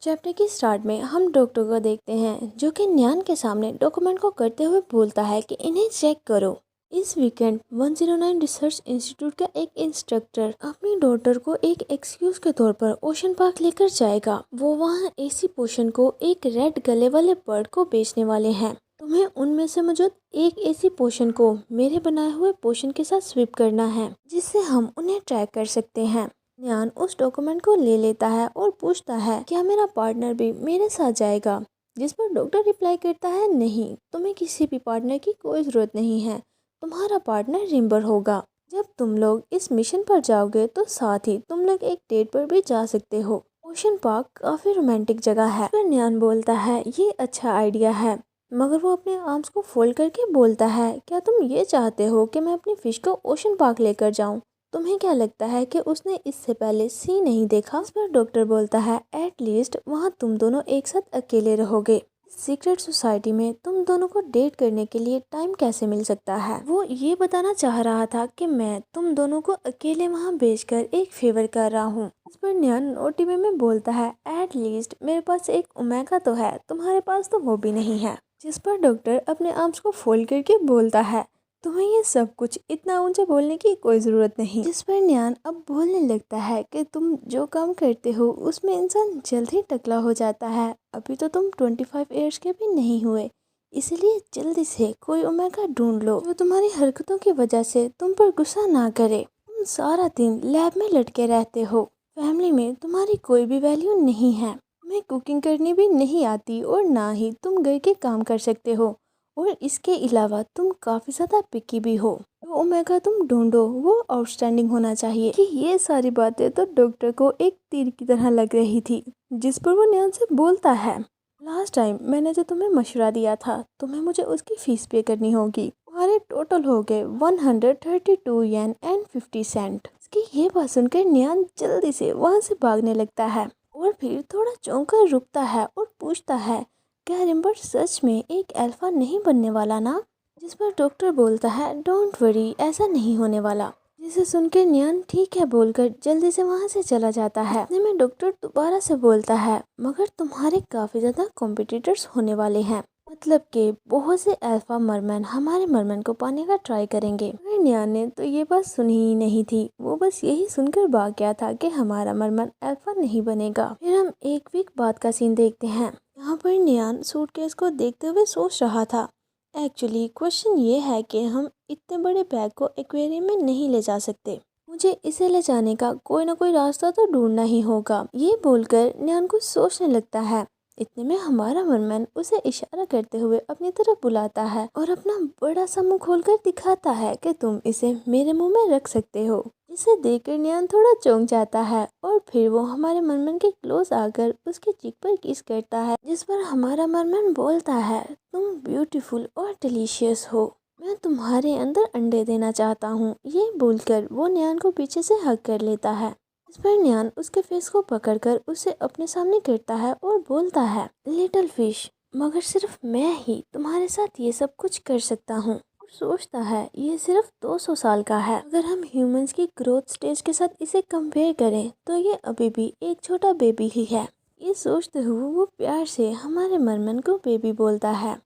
Chapter के start में हम डॉक्टर को देखते हैं जो कि न्यान के सामने डॉक्यूमेंट को करते हुए बोलता है कि इन्हें चेक करो। इस वीकेंड 109 रिसर्च इंस्टीट्यूट का एक इंस्ट्रक्टर अपनी डॉटर को एक एक्सक्यूज के तौर पर ओशन पार्क लेकर जाएगा। वो वहाँ एसी पोशन को एक रेड गले वाले बर्ड को बेचने वाले हैं। तुम्हें उनमें से मौजूद एक एसी पोशन को मेरे बनाए हुए पोशन के साथ स्विप करना है जिससे हम उन्हें ट्रैक कर सकते हैं। न्यान उस डॉक्यूमेंट को ले लेता है और पूछता है क्या मेरा पार्टनर भी मेरे साथ जाएगा, जिस पर डॉक्टर रिप्लाई करता है नहीं, तुम्हें किसी भी पार्टनर की कोई ज़रूरत नहीं है, तुम्हारा पार्टनर रिम्बर होगा। जब तुम लोग इस मिशन पर जाओगे तो साथ ही तुम लोग एक डेट पर भी जा सकते हो। ओशन पार्क काफ़ी रोमांटिक जगह है। फिर न्यान बोलता है ये अच्छा आइडिया है, मगर वो अपने आर्म्स को फोल्ड करके बोलता है क्या तुम ये चाहते हो कि मैं अपनी फिश को ओशन पार्क लेकर जाऊं? तुम्हें क्या लगता है कि उसने इससे पहले सी नहीं देखा? इस पर डॉक्टर बोलता है एट लीस्ट वहाँ तुम दोनों एक साथ अकेले रहोगे। सीक्रेट सोसाइटी में तुम दोनों को डेट करने के लिए टाइम कैसे मिल सकता है? वो ये बताना चाह रहा था कि मैं तुम दोनों को अकेले वहाँ भेजकर एक फेवर कर रहा हूँ। इस पर न्यान नोटी में बोलता है एट लीस्ट मेरे पास एक ओमेगा तो है, तुम्हारे पास तो वो भी नहीं है। जिस पर डॉक्टर अपने आर्म्स को फोल्ड करके बोलता है तुम्हें ये सब कुछ इतना ऊंचा बोलने की कोई ज़रूरत नहीं। जिस पर न्यान अब बोलने लगता है कि तुम जो काम करते हो उसमें इंसान जल्द ही टकला हो जाता है। अभी तो तुम 25 ईयर्स के भी नहीं हुए, इसलिए जल्दी से कोई ओमेगा ढूंढ लो जो तुम्हारी हरकतों की वजह से तुम पर गुस्सा ना करे। तुम सारा दिन लैब में लटके रहते हो, फैमिली में तुम्हारी कोई भी वैल्यू नहीं है, तुम्हें कुकिंग करनी भी नहीं आती और ना ही तुम घर के काम कर सकते हो, और इसके अलावा तुम काफ़ी ज़्यादा पिकी भी हो। तो ओमेगा तुम ढूंढो वो आउटस्टैंडिंग होना चाहिए। कि ये सारी बातें तो डॉक्टर को एक तीर की तरह लग रही थी। जिस पर वो न्यान से बोलता है लास्ट टाइम मैंने जो तुम्हें मशवरा दिया था तुम्हें मुझे उसकी फीस पे करनी होगी, तुम्हारे टोटल हो गए 132 येन एंड 50 सेंट। इसकी ये बात सुनकर न्यान जल्दी से वहाँ से भागने लगता है और फिर थोड़ा चौंक कर रुकता है और पूछता है क्या रिम्बर सच में एक अल्फा नहीं बनने वाला ना? जिस पर डॉक्टर बोलता है डोंट वरी ऐसा नहीं होने वाला। जिसे सुनकर न्यान ठीक है बोलकर जल्दी से वहाँ से चला जाता है। इतने में डॉक्टर दोबारा से बोलता है मगर तुम्हारे काफ़ी ज़्यादा कॉम्पिटिटर्स होने वाले हैं, मतलब कि बहुत से अल्फा मरमैन हमारे मरमैन को पाने का ट्राई करेंगे। मगर न्यान ने तो ये बात सुनी ही नहीं थी, वो बस यही सुनकर भाग गया था कि हमारा मरमैन अल्फा नहीं बनेगा। फिर हम एक वीक बाद का सीन देखते हैं। यहाँ पर न्यान सूटकेस को देखते हुए सोच रहा था एक्चुअली क्वेश्चन ये है कि हम इतने बड़े बैग को एक्वेरियम में नहीं ले जा सकते, मुझे इसे ले जाने का कोई ना कोई रास्ता तो ढूंढना ही होगा। ये बोलकर न्यान कुछ सोचने लगता है। इतने में हमारा मरमैन उसे इशारा करते हुए अपनी तरफ बुलाता है और अपना बड़ा सा मुंह खोलकर दिखाता है कि तुम इसे मेरे मुंह में रख सकते हो। इसे देखकर न्यान थोड़ा चौंक जाता है और फिर वो हमारे मरमैन के क्लोज आकर उसके चीक पर किस करता है। जिस पर हमारा मरमैन बोलता है तुम ब्यूटीफुल और डिलीशियस हो, मैं तुम्हारे अंदर अंडे देना चाहता हूँ। ये बोलकर वो न्यान को पीछे से हग कर लेता है। इस पर न्यान उसके फेस को पकड़कर उसे अपने सामने करता है और बोलता है लिटिल फिश, मगर सिर्फ मैं ही तुम्हारे साथ ये सब कुछ कर सकता हूँ। और सोचता है ये सिर्फ 200 साल का है, अगर हम ह्यूमंस की ग्रोथ स्टेज के साथ इसे कंपेयर करें तो ये अभी भी एक छोटा बेबी ही है। ये सोचते हुए वो प्यार से हमारे मरमन को बेबी बोलता है।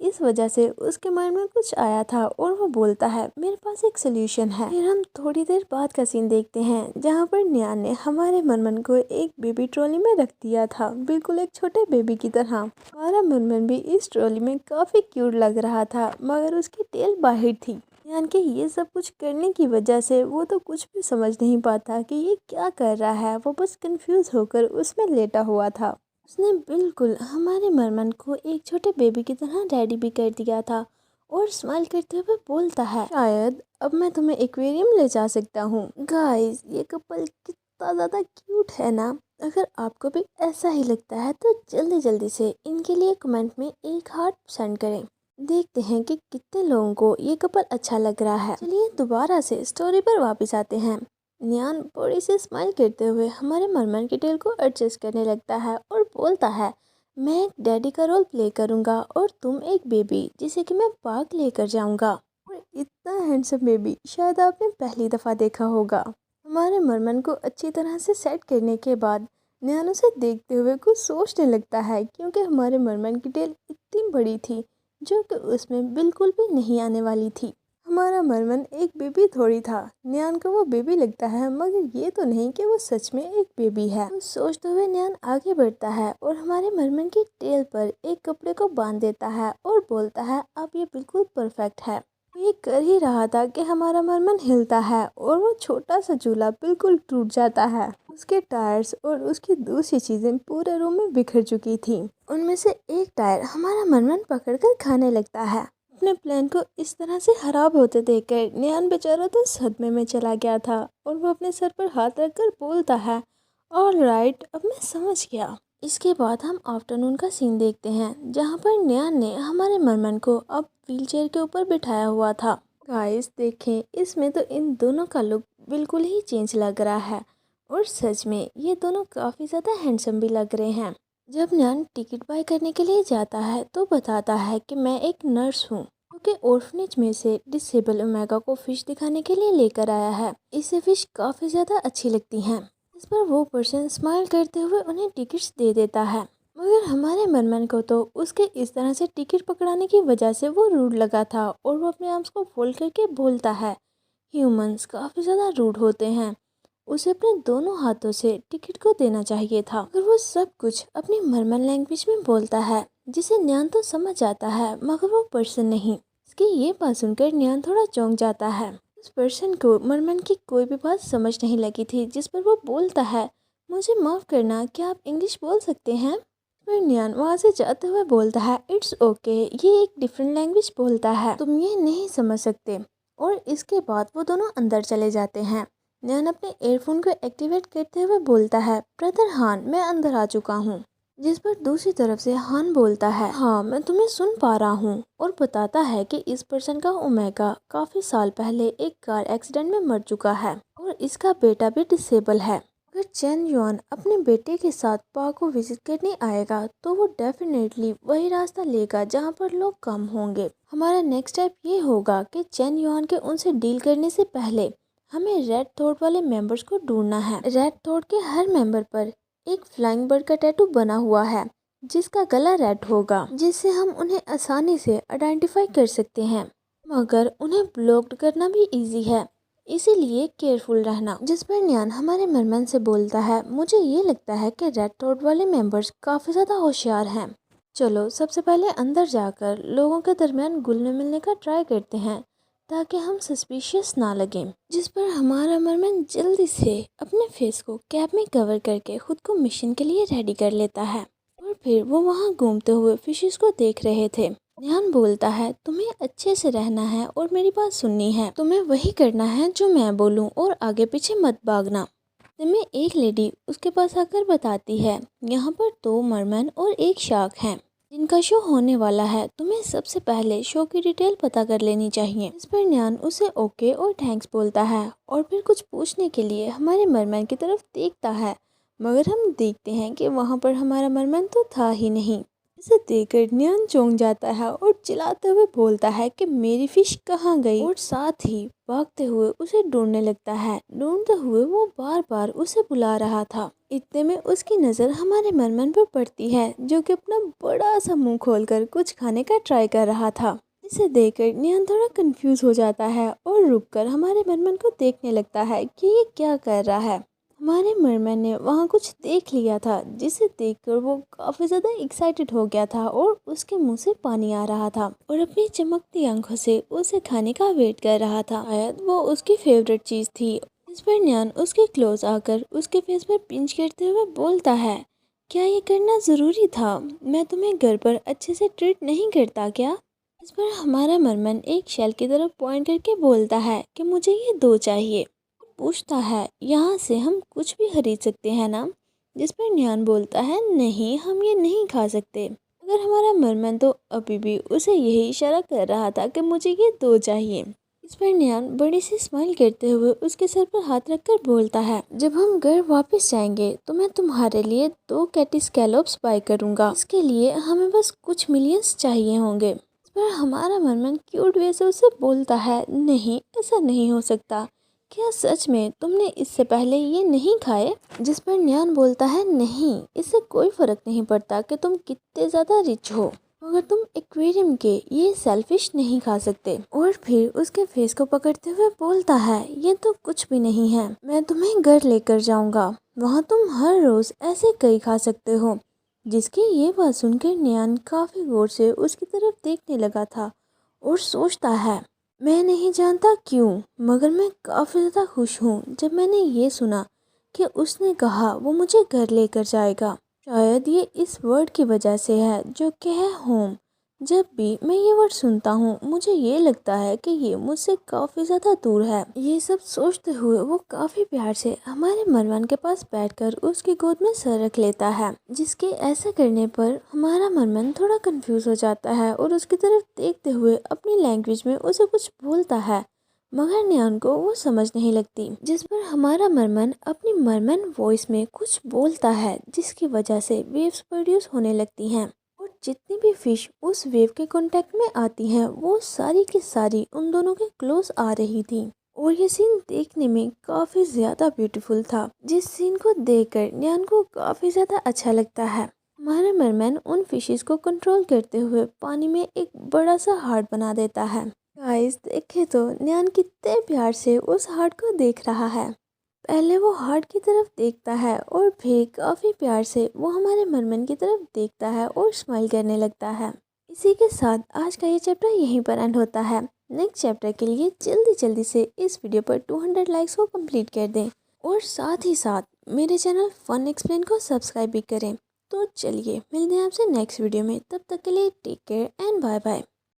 इस वजह से उसके मन में कुछ आया था और वो बोलता है मेरे पास एक सोल्यूशन है। फिर हम थोड़ी देर बाद का सीन देखते हैं जहाँ पर न्यान ने हमारे मनमन को एक बेबी ट्रॉली में रख दिया था, बिल्कुल एक छोटे बेबी की तरह। हमारा मनमन भी इस ट्रॉली में काफ़ी क्यूट लग रहा था, मगर उसकी टेल बाहर थी। न्यान के ये सब कुछ करने की वजह से वो तो कुछ भी समझ नहीं पाता कि ये क्या कर रहा है, वो बस कंफ्यूज होकर उसमें लेटा हुआ था। उसने बिल्कुल हमारे मरमन को एक छोटे बेबी की तरह रेडी भी कर दिया था और स्माइल करते हुए बोलता है शायद अब मैं तुम्हें एक्वेरियम ले जा सकता हूँ। गाइस ये कपल कितना ज़्यादा क्यूट है ना। अगर आपको भी ऐसा ही लगता है तो जल्दी जल्दी से इनके लिए कमेंट में एक हार्ट सेंड करें। देखते हैं कि कितने लोगों को ये कपल अच्छा लग रहा है। चलिए दोबारा से स्टोरी पर वापस आते हैं। न्यान बड़ी से स्माइल करते हुए हमारे मरमन की टेल को एडजस्ट करने लगता है और बोलता है मैं एक डैडी का रोल प्ले करूँगा और तुम एक बेबी जिसे कि मैं पार्क लेकर जाऊँगा। और इतना हैंडसम बेबी शायद आपने पहली दफ़ा देखा होगा। हमारे मरमन को अच्छी तरह से सेट करने के बाद न्यान उसे देखते हुए कुछ सोचने लगता है क्योंकि हमारे मरमन की टेल इतनी बड़ी थी जो कि उसमें बिल्कुल भी नहीं आने वाली थी। हमारा मरमन एक बेबी थोड़ी था, न्यान को वो बेबी लगता है मगर ये तो नहीं कि वो सच में एक बेबी है। तो सोचते हुए न्यान आगे बढ़ता है और हमारे मरमन की टेल पर एक कपड़े को बांध देता है और बोलता है अब ये बिल्कुल परफेक्ट है। ये कर ही रहा था कि हमारा मरमन हिलता है और वो छोटा सा झूला बिल्कुल टूट जाता है। उसके टायर्स और उसकी दूसरी चीजें पूरे रूम में बिखर चुकी थी। उनमें से एक टायर हमारा मरमन पकड़कर खाने लगता है। अपने प्लान को इस तरह से खराब होते देखकर न्यान बेचारा तो सदमे में चला गया था और वो अपने सर पर हाथ रखकर बोलता है ऑलराइट, अब मैं समझ गया। इसके बाद हम आफ्टरनून का सीन देखते हैं जहाँ पर न्यान ने हमारे मरमन को अब व्हीलचेयर के ऊपर बिठाया हुआ था। गाइस देखें, इसमें तो इन दोनों का लुक बिल्कुल ही चेंज लग रहा है और सच में ये दोनों काफ़ी ज़्यादा हैंडसम भी लग रहे हैं। जब न्यान टिकट बाय करने के लिए जाता है तो बताता है कि मैं एक नर्स हूँ क्योंकि ऑर्फनेज में से डिसेबल ओमेगा को फिश दिखाने के लिए लेकर आया है। इसे फिश काफ़ी ज़्यादा अच्छी लगती हैं। इस पर वो पर्सन स्माइल करते हुए उन्हें टिकट्स दे देता है मगर हमारे मरमन को तो उसके इस तरह से टिकट पकड़ाने की वजह से वो रूड लगा था और वो अपने आर्म्स को फोल्ड करके बोलता है ह्यूमंस काफ़ी ज़्यादा रूड होते हैं, उसे अपने दोनों हाथों से टिकट को देना चाहिए था। मगर वो सब कुछ अपनी मरमन लैंग्वेज में बोलता है जिसे न्यान तो समझ आता है मगर वो पर्सन नहीं। इसकी ये बात सुनकर न्यान थोड़ा चौंक जाता है। उस पर्सन को मरमन की कोई भी बात समझ नहीं लगी थी जिस पर वो बोलता है मुझे माफ़ करना, क्या आप इंग्लिश बोल सकते हैं? पर न्यान वहाँ से जाते हुए बोलता है इट्स ओके, ये एक डिफरेंट लैंग्वेज बोलता है, तुम ये नहीं समझ सकते। और इसके बाद वो दोनों अंदर चले जाते हैं। न्यान अपने एयरफोन को एक्टिवेट करते हुए बोलता है ब्रदर हान, मैं अंदर आ चुका हूँ। जिस पर दूसरी तरफ से हान बोलता है हाँ मैं तुम्हें सुन पा रहा हूँ और बताता है कि इस पर्सन का ओमेगा काफ़ी साल पहले एक कार एक्सीडेंट में मर चुका है और इसका बेटा भी डिसेबल है। अगर चेन युआन अपने बेटे के साथ पा को विजिट करने आएगा तो वो डेफिनेटली वही रास्ता लेगा जहाँ पर लोग कम होंगे। हमारा नेक्स्ट स्टेप ये होगा कि चेन युआन के उनसे डील करने से पहले हमें रेड थॉट वाले मेंबर्स को ढूंढना है। रेड थॉट के हर मेंबर पर एक फ्लाइंग बर्ड का टैटू बना हुआ है जिसका गला रेड होगा, जिससे हम उन्हें आसानी से आइडेंटिफाई कर सकते हैं मगर उन्हें ब्लॉक्ड करना भी इजी है, इसीलिए केयरफुल रहना। जिस पर न्यान हमारे मरमन से बोलता है मुझे ये लगता है कि रेड थॉट वाले मेंबर्स काफ़ी ज़्यादा होशियार हैं, चलो सबसे पहले अंदर जाकर लोगों के दरमियान घुलने मिलने का ट्राई करते हैं ताकि हम सस्पिशियस ना लगें। जिस पर हमारा मरमन जल्दी से अपने फेस को कैप में कवर करके खुद को मिशन के लिए रेडी कर लेता है और फिर वो वहाँ घूमते हुए फिशेस को देख रहे थे। न्यान बोलता है तुम्हें अच्छे से रहना है और मेरी बात सुननी है, तुम्हें वही करना है जो मैं बोलूँ और आगे पीछे मत भागना। में एक लेडी उसके पास आकर बताती है यहाँ पर 2 मरमन और एक शार्क हैं जिनका शो होने वाला है, तुम्हें सबसे पहले शो की डिटेल पता कर लेनी चाहिए। इस पर न्यान उसे ओके और थैंक्स बोलता है और फिर कुछ पूछने के लिए हमारे मरमन की तरफ देखता है मगर हम देखते हैं कि वहाँ पर हमारा मरमन तो था ही नहीं। इसे देखकर न्यान चौंक जाता है और चिल्लाते हुए बोलता है कि मेरी फिश कहाँ गई और साथ ही भागते हुए उसे ढूंढने लगता है। ढूंढते हुए वो बार बार उसे बुला रहा था। इतने में उसकी नज़र हमारे मरमन पर पड़ती है जो कि अपना बड़ा सा मुंह खोलकर कुछ खाने का ट्राई कर रहा था। इसे देखकर न्यान थोड़ा कंफ्यूज हो जाता है और रुककर हमारे मरमन को देखने लगता है कि ये क्या कर रहा है। हमारे मरमन ने वहाँ कुछ देख लिया था जिसे देखकर वो काफ़ी ज़्यादा एक्साइटेड हो गया था और उसके मुंह से पानी आ रहा था और अपनी चमकती आंखों से उसे खाने का वेट कर रहा था। शायद वो उसकी फेवरेट चीज़ थी। इस पर न्यान उसके क्लोज आकर उसके फेस पर पिंच करते हुए बोलता है क्या ये करना ज़रूरी था? मैं तुम्हें घर पर अच्छे से ट्रीट नहीं करता क्या? इस पर हमारा मरमन एक शेल की तरफ पॉइंट करके बोलता है कि मुझे ये 2 चाहिए। पूछता है यहाँ से हम कुछ भी खरीद सकते हैं ना? जिस पर न्यान बोलता है नहीं, हम ये नहीं खा सकते। अगर हमारा मरमन तो अभी भी उसे यही इशारा कर रहा था कि मुझे ये 2 चाहिए। इस पर न्यान बड़ी सी स्माइल करते हुए उसके सर पर हाथ रखकर बोलता है जब हम घर वापस जाएंगे तो मैं तुम्हारे लिए 2 कैटी स्कैलोप्स बाय करूँगा। इसके लिए हमें बस कुछ मिलियंस चाहिए होंगे। इस पर हमारा मरमन क्यूट वे से उसे बोलता है नहीं, ऐसा नहीं हो सकता। क्या सच में तुमने इससे पहले ये नहीं खाए? जिस पर न्यान बोलता है, नहीं, इससे कोई फर्क नहीं पड़ता कि तुम कितने ज्यादा रिच हो, अगर तुम एक्वेरियम के ये सेलफिश नहीं खा सकते। और फिर उसके फेस को पकड़ते हुए बोलता है, ये तो कुछ भी नहीं है, मैं तुम्हें घर लेकर जाऊंगा, वहाँ तुम हर रोज ऐसे कई खा सकते हो। जिसकी ये बात सुनकर न्यान काफी गौर से उसकी तरफ देखने लगा था और सोचता है, मैं नहीं जानता क्यों, मगर मैं काफ़ी ज़्यादा खुश हूँ जब मैंने ये सुना कि उसने कहा वो मुझे घर लेकर जाएगा। शायद ये इस वर्ड की वजह से है जो कि है होम। जब भी मैं ये वर्ड सुनता हूँ मुझे ये लगता है कि ये मुझसे काफ़ी ज़्यादा दूर है। ये सब सोचते हुए वो काफ़ी प्यार से हमारे मरमन के पास बैठकर उसकी गोद में सर रख लेता है, जिसके ऐसा करने पर हमारा मरमन थोड़ा कंफ्यूज हो जाता है और उसकी तरफ देखते हुए अपनी लैंग्वेज में उसे कुछ बोलता है, मगर न्यान को वो समझ नहीं लगती। जिस पर हमारा मरमन अपनी मरमन वॉइस में कुछ बोलता है, जिसकी वजह से वेव्स प्रोड्यूस होने लगती हैं और जितनी भी फिश उस वेव के कांटेक्ट में आती हैं वो सारी की सारी उन दोनों के क्लोज आ रही थी। और ये सीन देखने में काफी ज्यादा ब्यूटीफुल था, जिस सीन को देखकर न्यान को काफी ज्यादा अच्छा लगता है। हमारा मरमैन उन फिशेस को कंट्रोल करते हुए पानी में एक बड़ा सा हार्ट बना देता है। गाइस देखे तो न्यान कितने प्यार से उस हार्ट को देख रहा है। पहले वो हार्ट की तरफ देखता है और फिर काफ़ी प्यार से वो हमारे मरमन की तरफ देखता है और स्माइल करने लगता है। इसी के साथ आज का ये चैप्टर यहीं पर एंड होता है। नेक्स्ट चैप्टर के लिए जल्दी जल्दी से इस वीडियो पर 200 लाइक्स को कंप्लीट कर दें और साथ ही साथ मेरे चैनल फन एक्सप्लेन को सब्सक्राइब भी करें। तो चलिए मिलते हैं आपसे नेक्स्ट वीडियो में, तब तक के लिए take care and bye bye.